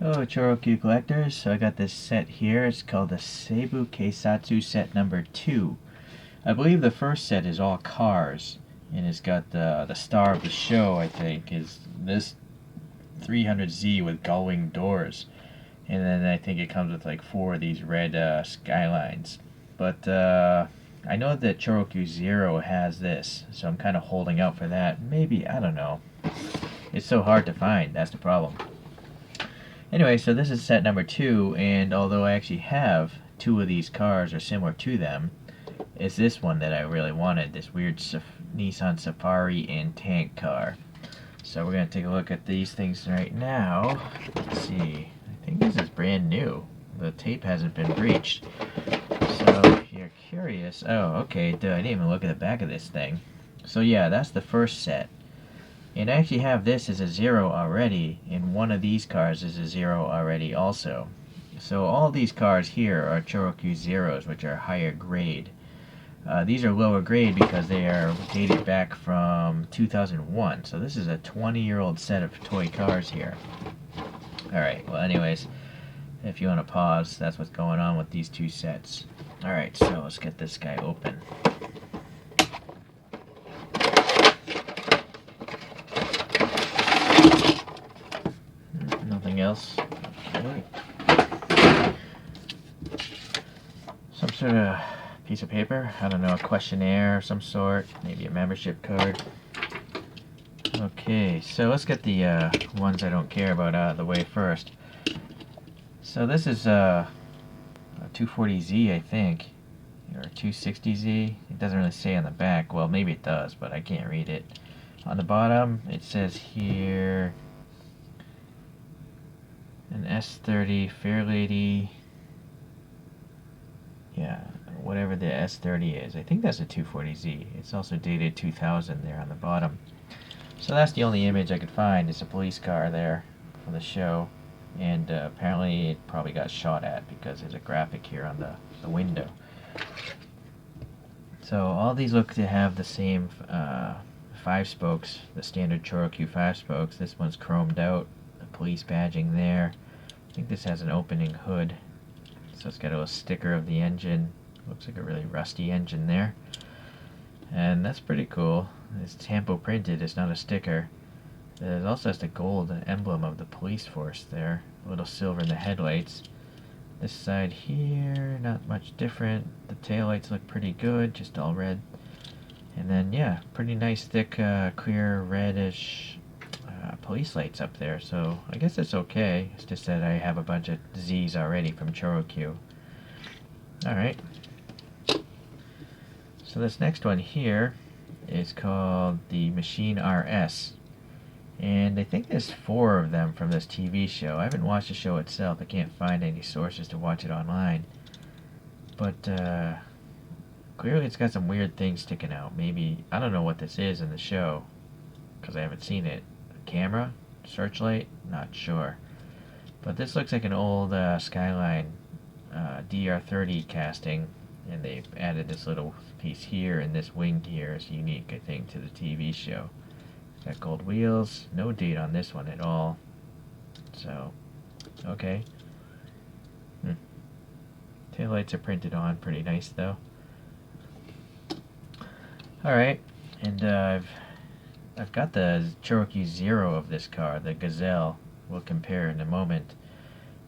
Hello Choro-Q collectors, so I got this set here. It's called the Seibu Keisatsu set number 2. I believe the first set is all cars, and it's got the star of the show, I think, is this 300Z with gullwing doors. And then I think it comes with like 4 of these red Skylines. But I know that ChoroQ 0 has this, so I'm kind of holding out for that. Maybe, I don't know. It's so hard to find, that's the problem. Anyway, so this is set number 2, and although I actually have 2 of these cars or similar to them, it's this one that I really wanted, this weird Nissan Safari and tank car. So we're going to take a look at these things right now. Let's see, I think this is brand new. The tape hasn't been breached. So if you're curious, oh okay, duh, I didn't even look at the back of this thing. So yeah, that's the first set. And I actually have this as a 0 already, and one of these cars is a 0 already also. So all these cars here are ChoroQ 0s, which are higher grade. These are lower grade because they are dated back from 2001. So this is a 20-year-old set of toy cars here. Alright, well anyways, if you want to pause, that's what's going on with these 2 sets. Alright, so let's get this guy open. Nothing else. Okay. Some sort of piece of paper. I don't know, a questionnaire of some sort. Maybe a membership card. Okay, so let's get the ones I don't care about out of the way first. So this is a 240Z, I think, or 260Z. It doesn't really say on the back. Well, maybe it does, but I can't read it. On the bottom, it says here an S30 Fairlady. Yeah, whatever the S30 is. I think that's a 240Z. It's also dated 2000 there on the bottom. So that's the only image I could find. It's a police car there for the show. And apparently it probably got shot at because there's a graphic here on the window. So all these look to have the same 5 spokes, the standard ChoroQ 5 spokes. This one's chromed out, the police badging there. I think this has an opening hood. So it's got a little sticker of the engine. Looks like a really rusty engine there. And that's pretty cool. It's tampo printed, it's not a sticker. There's also just a gold emblem of the police force there. A little silver in the headlights. This side here, not much different. The taillights look pretty good, just all red. And then, yeah, pretty nice, thick, clear, reddish police lights up there. So I guess it's okay. It's just that I have a bunch of Z's already from ChoroQ. Alright. So this next one here is called the Machine RS. And I think there's 4 of them from this TV show. I haven't watched the show itself. I can't find any sources to watch it online. But clearly it's got some weird things sticking out. Maybe, I don't know what this is in the show, because I haven't seen it. A camera? Searchlight? Not sure. But this looks like an old Skyline DR30 casting. And they've added this little piece here, and this wing here is unique, I think, to the TV show. Got gold wheels, no date on this one at all. So, okay. Taillights are printed on, pretty nice though. Alright, and I've got the ChoroQ 0 of this car, the Gazelle. We'll compare in a moment.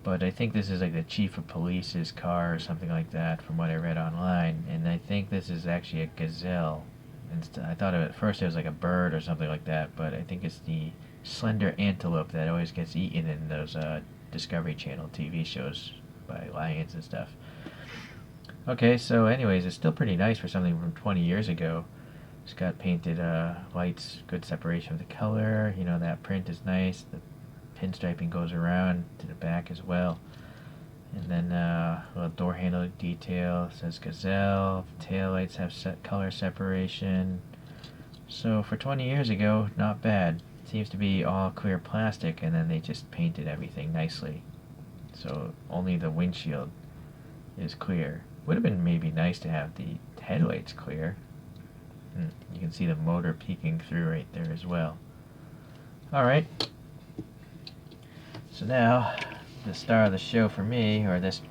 But I think this is like the chief of police's car or something like that from what I read online. And I think this is actually a Gazelle. And I thought at first it was like a bird or something like that, but I think it's the slender antelope that always gets eaten in those Discovery Channel TV shows by lions and stuff. Okay, so anyways, it's still pretty nice for something from 20 years ago. It's got painted lights, good separation of the color. You know, that print is nice. The pinstriping goes around to the back as well. And then a little door handle detail. It says Gazelle. The taillights have color separation. So for 20 years ago, not bad. It seems to be all clear plastic, and then they just painted everything nicely. So only the windshield is clear. Would have been maybe nice to have the headlights clear. You can see the motor peeking through right there as well. Alright. So now, the star of the show for me, or this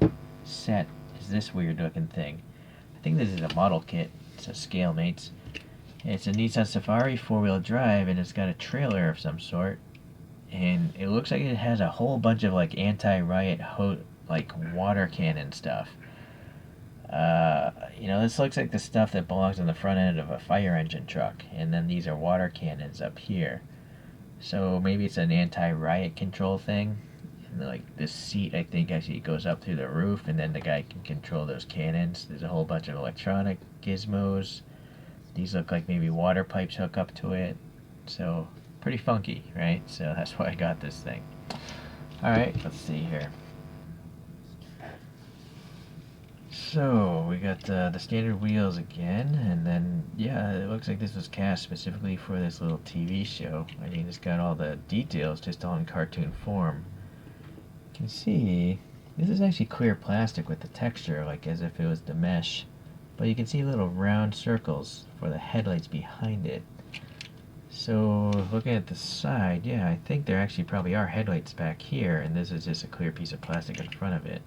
set, is this weird looking thing. I think this is a model kit. It's a scale mates. It's a Nissan Safari 4-wheel drive, and it's got a trailer of some sort. And it looks like it has a whole bunch of like anti-riot like water cannon stuff. You know, this looks like the stuff that belongs on the front end of a fire engine truck, and then these are water cannons up here. So maybe it's an anti-riot control thing. And like this seat, I think, actually goes up through the roof, and then the guy can control those cannons. There's a whole bunch of electronic gizmos. These look like maybe water pipes hook up to it. So pretty funky, right? So that's why I got this thing. Alright, let's see here. So we got the standard wheels again, and then yeah, it looks like this was cast specifically for this little TV show. I mean, it's got all the details just all in cartoon form. You can see this is actually clear plastic with the texture, like as if it was the mesh, but you can see little round circles for the headlights behind it. So looking at the side, yeah, I think there actually probably are headlights back here, and this is just a clear piece of plastic in front of it,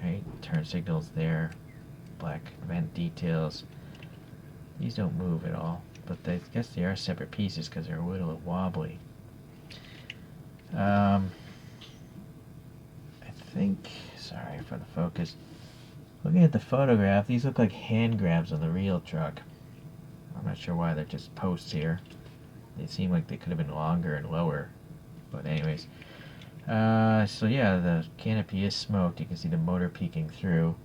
right? Turn signals there, black vent details. These don't move at all, but I guess they are separate pieces because they're a little wobbly. I think, sorry for the focus, looking at the photograph, these look like hand grabs on the real truck. I'm not sure why they're just posts here. They seem like they could have been longer and lower, but anyways. So yeah, the canopy is smoked. You can see the motor peeking through.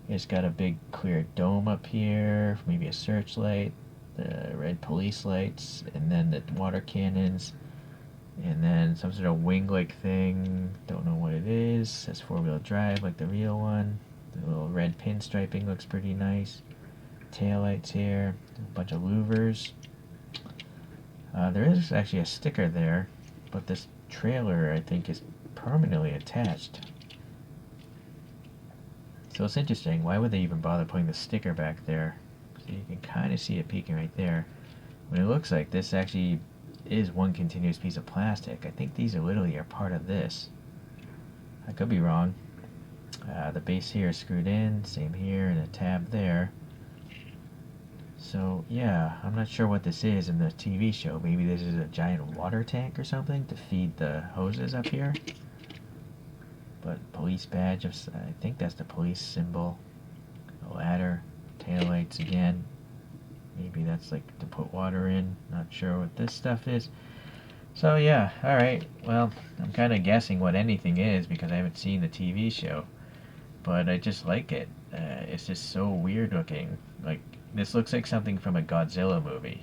It's got a big clear dome up here, maybe a searchlight, the red police lights, and then the water cannons, and then some sort of wing-like thing. Don't know what it is. It says 4-wheel drive like the real one. The little red pinstriping looks pretty nice. Tail lights here, a bunch of louvers. There is actually a sticker there, but this trailer, I think, is permanently attached. So it's interesting. Why would they even bother putting the sticker back there? So you can kind of see it peeking right there. When it looks like this actually is one continuous piece of plastic. I think these are literally part of this. I could be wrong. The base here is screwed in, same here, and a tab there. So yeah, I'm not sure what this is in the TV show. Maybe this is a giant water tank or something to feed the hoses up here. But police badge, I think that's the police symbol. A ladder, taillights again. Maybe that's like to put water in. Not sure what this stuff is. So yeah, alright. Well, I'm kind of guessing what anything is because I haven't seen the TV show. But I just like it. It's just so weird looking. Like, this looks like something from a Godzilla movie,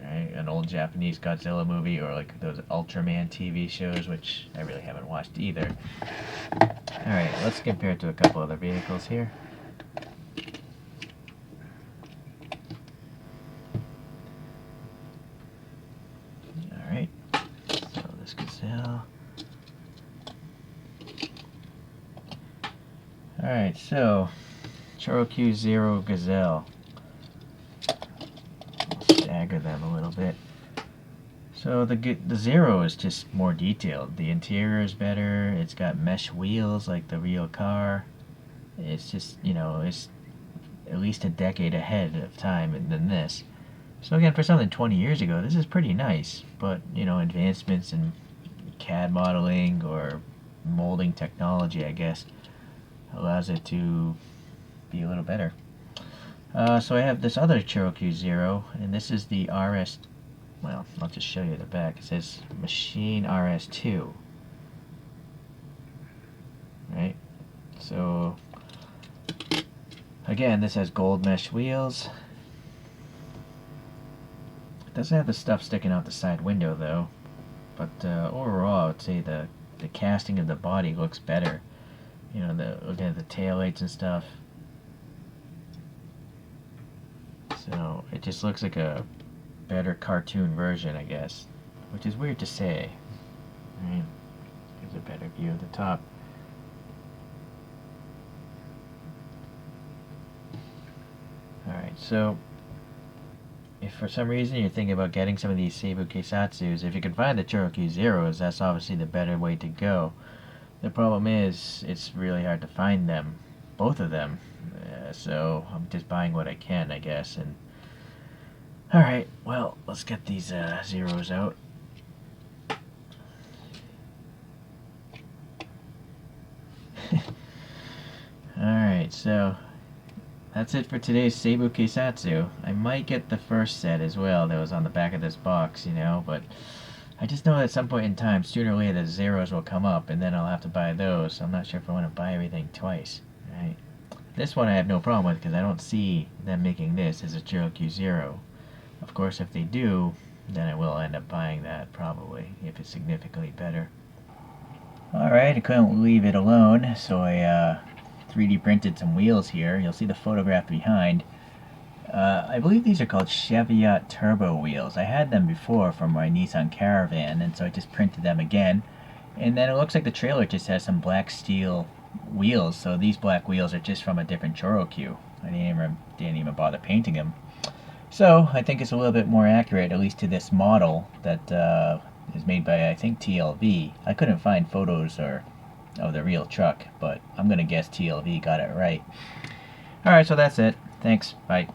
right? An old Japanese Godzilla movie, or like those Ultraman TV shows, which I really haven't watched either. Alright, let's compare it to a couple other vehicles here. Alright, so this Gazelle. Alright, so ChoroQ 0 Gazelle. Stagger them a little bit. So the Zero is just more detailed. The interior is better. It's got mesh wheels like the real car. It's just, you know, it's at least a decade ahead of time than this. So again, for something 20 years ago, this is pretty nice. But, you know, advancements in CAD modeling or molding technology, I guess, allows it to be a little better. So I have this other ChoroQ 0, and this is the RS, well, I'll just show you the back. It says Machine RS2. Right? So, again, this has gold mesh wheels. It doesn't have the stuff sticking out the side window, though. But overall, I would say the casting of the body looks better. You know, looking at the taillights and stuff. So it just looks like a better cartoon version, I guess, which is weird to say. Right? Gives a better view of the top. Alright, so if for some reason you're thinking about getting some of these Seibu Keisatsus, if you can find the ChoroQ Zeros, that's obviously the better way to go. The problem is, it's really hard to find them, both of them. So I'm just buying what I can, I guess. And alright, well, let's get these zeros out. Alright, so that's it for today's Seibu Keisatsu. I might get the first set as well that was on the back of this box, you know, but I just know that at some point in time, sooner or later, the zeros will come up, and then I'll have to buy those. So I'm not sure if I want to buy everything twice. Right? This one I have no problem with because I don't see them making this as a ChoroQ zero. Of course, if they do, then I will end up buying that probably, if it's significantly better. Alright, I couldn't leave it alone, so I 3D printed some wheels here. You'll see the photograph behind. I believe these are called Cheviot Turbo wheels. I had them before from my Nissan Caravan, and so I just printed them again. And then it looks like the trailer just has some black steel wheels, so these black wheels are just from a different Choro-Q. I didn't even bother painting them. So I think it's a little bit more accurate, at least to this model that is made by, I think, TLV. I couldn't find photos of the real truck, but I'm going to guess TLV got it right. Alright, so that's it. Thanks. Bye.